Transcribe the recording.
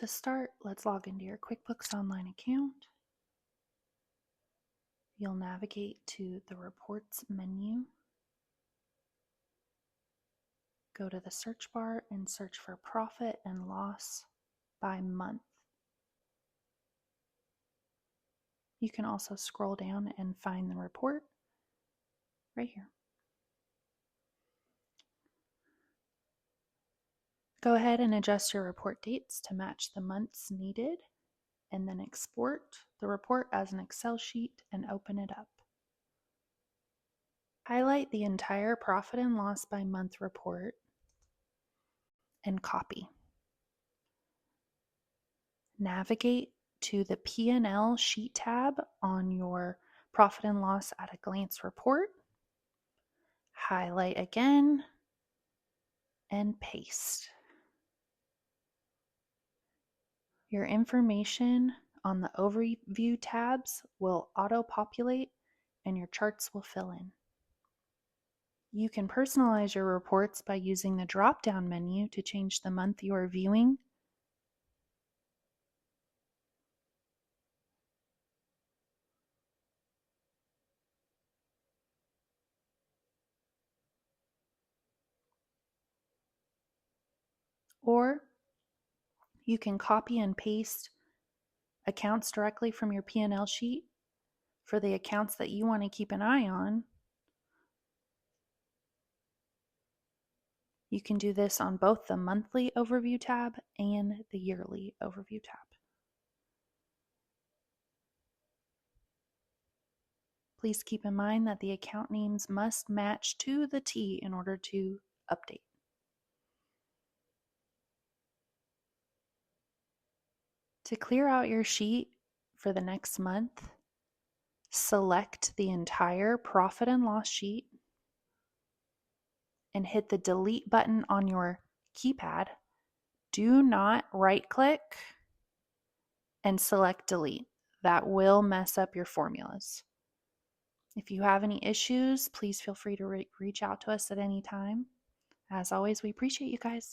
To start, let's log into your QuickBooks Online account. You'll navigate to the Reports menu. Go to the search bar and search for Profit and Loss by month. You can also scroll down and find the report right here. Go ahead and adjust your report dates to match the months needed, and then export the report as an Excel sheet and open it up. Highlight the entire profit and loss by month report and copy. Navigate to the P&L sheet tab on your Profit and Loss at a Glance report. Highlight again and paste. Your information on the Overview tabs will auto-populate and your charts will fill in. You can personalize your reports by using the drop-down menu to change the month you are viewing. Or you can copy and paste accounts directly from your P&L sheet for the accounts that you want to keep an eye on. You can do this on both the monthly overview tab and the yearly overview tab. Please keep in mind that the account names must match to the T in order to update. To clear out your sheet for the next month, select the entire profit and loss sheet and hit the delete button on your keypad. Do not right-click and select delete. That will mess up your formulas. If you have any issues, please feel free to reach out to us at any time. As always, we appreciate you guys.